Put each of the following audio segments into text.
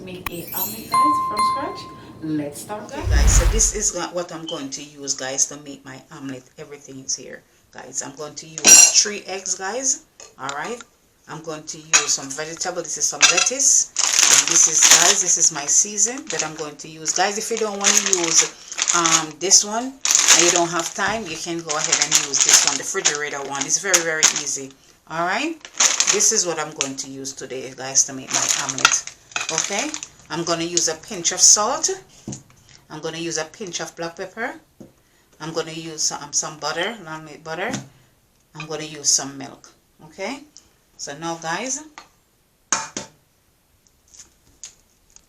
make a omelet, guys, from scratch. Let's start. Okay, guys, so this is what I'm going to use, guys, to make my omelet. Everything is here, guys. I'm going to use 3 eggs, guys. All right, I'm going to use some vegetable. This is some lettuce, and this is, guys, this is my season that I'm going to use, guys. If you don't want to use this one and you don't have time, you can go ahead and use this one, the refrigerator one. It's very, very easy. All right, this is what I'm going to use today, guys, to make my omelet. Okay, I'm going to use a pinch of salt. I'm going to use a pinch of black pepper. I'm going to use some butter, long-made butter. I'm going to use some milk. Okay, so now, guys,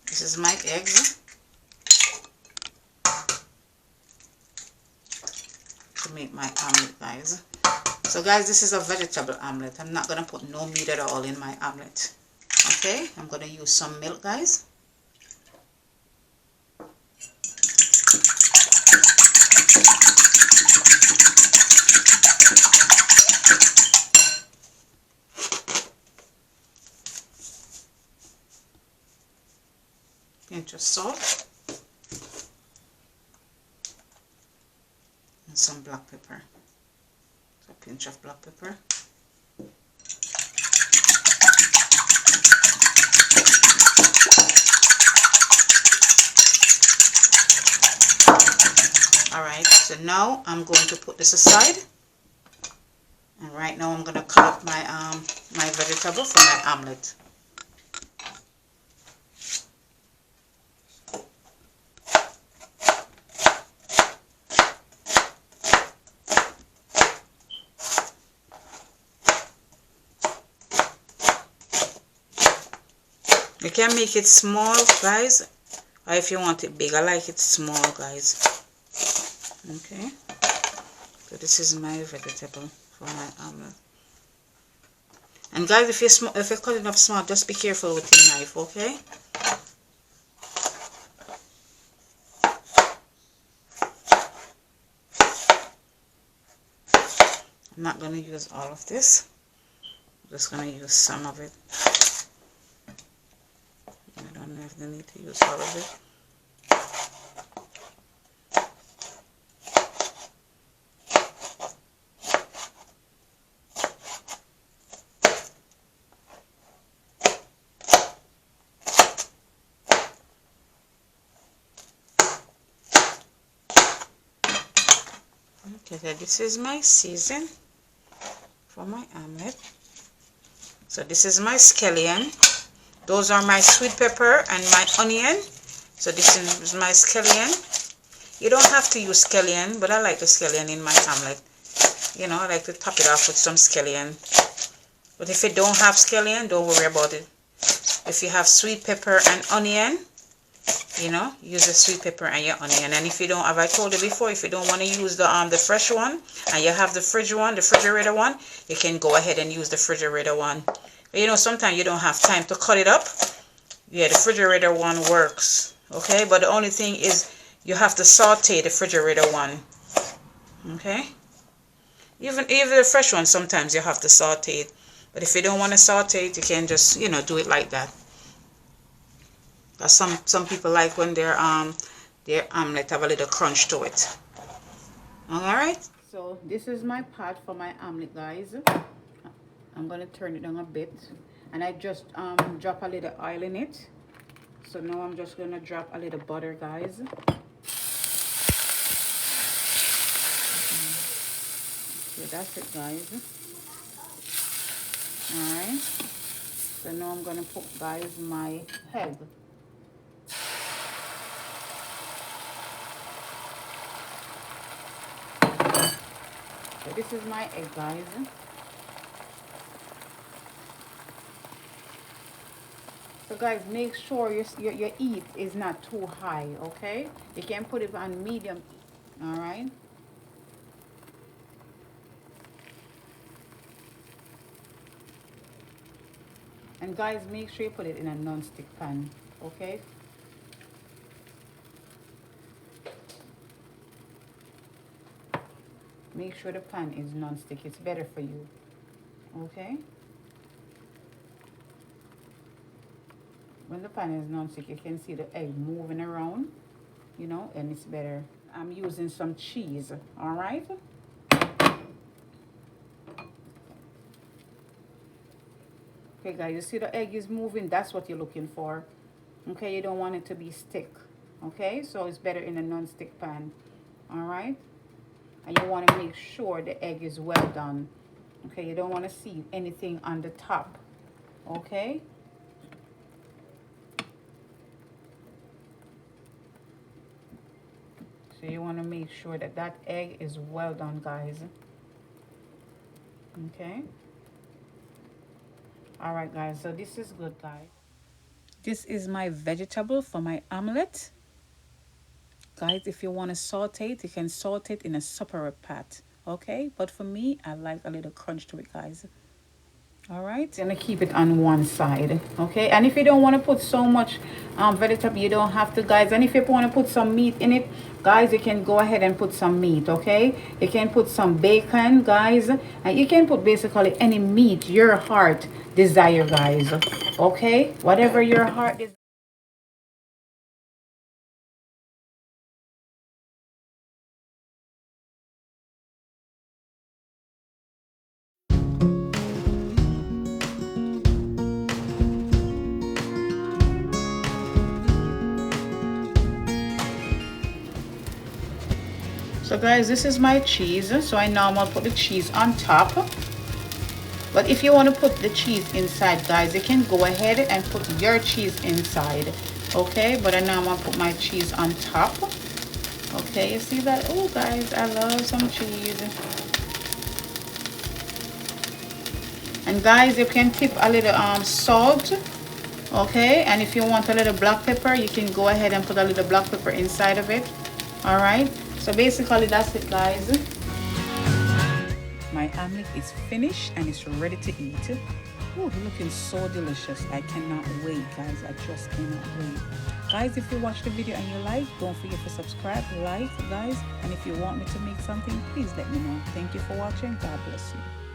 this is my eggs to make my omelet, guys. So, guys, this is a vegetable omelet. I'm not going to put no meat at all in my omelet. Okay, I'm going to use some milk, guys. Pinch of salt. And some black pepper. So a pinch of black pepper. Alright, so now I'm going to put this aside. And right now I'm going to cut up my my vegetable for my omelet. You can make it small, guys, or if you want it big. I like it small, guys. Okay, so this is my vegetable for my omelet. And guys, if you're cutting up small, just be careful with your knife, okay? I'm not going to use all of this. I'm just going to use some of it. I don't know if they need to use all of it. Okay, so this is my season for my omelet. So this is my scallion. Those are my sweet pepper and my onion. So this is my scallion. You don't have to use scallion, but I like the scallion in my omelet. You know, I like to top it off with some scallion. But if you don't have scallion, don't worry about it. If you have sweet pepper and onion, you know, use the sweet pepper and your onion. And if you don't, have I told you before, if you don't want to use the fresh one and you have the refrigerator one, you can go ahead and use the refrigerator one. You know, sometimes you don't have time to cut it up. Yeah, the refrigerator one works. Okay, but the only thing is you have to saute the refrigerator one. Okay, even the fresh one, sometimes you have to saute it. But if you don't want to saute it, you can just, you know, do it like that. Some people like when their omelet have a little crunch to it. Alright, so this is my pot for my omelet, guys. I'm gonna turn it down a bit, and I just drop a little oil in it. So now I'm just gonna drop a little butter, guys. Okay, that's it, guys. Alright, so now I'm gonna put, guys, my egg. So this is my egg, guys. So guys, make sure your heat is not too high, okay? You can put it on medium, all right? And guys, make sure you put it in a non-stick pan, okay? Make sure the pan is non-stick. It's better for you, okay? When the pan is non-stick, you can see the egg moving around, you know, and it's better. I'm using some cheese, all right? Okay, guys, you see the egg is moving? That's what you're looking for. Okay, you don't want it to be stick. Okay, so it's better in a non-stick pan, all right? And you want to make sure the egg is well done. Okay, you don't want to see anything on the top. Okay. So you want to make sure that that egg is well done, guys. Okay. All right, guys, so this is good, guys. This is my vegetable for my omelette. Guys, if you want to saute it, you can saute it in a separate pot. Okay, but for me, I like a little crunch to it, guys. All right, gonna keep it on one side. Okay, and if you don't want to put so much vegetable, you don't have to, guys. And if you want to put some meat in it, guys, you can go ahead and put some meat. Okay, you can put some bacon, guys, and you can put basically any meat your heart desire, guys. Okay, whatever your heart desires. So guys, this is my cheese. So I normally put the cheese on top. But if you want to put the cheese inside, guys, you can go ahead and put your cheese inside. Okay, but I normally put my cheese on top. Okay, you see that? Oh guys, I love some cheese. And guys, you can tip a little salt. Okay, and if you want a little black pepper, you can go ahead and put a little black pepper inside of it. All right, so basically that's it, guys. My omelet is finished and it's ready to eat. Oh, looking so delicious. I cannot wait, guys. I just cannot wait. Guys, if you watch the video and you like, don't forget to subscribe, like, guys. And if you want me to make something, please let me know. Thank you for watching. God bless you.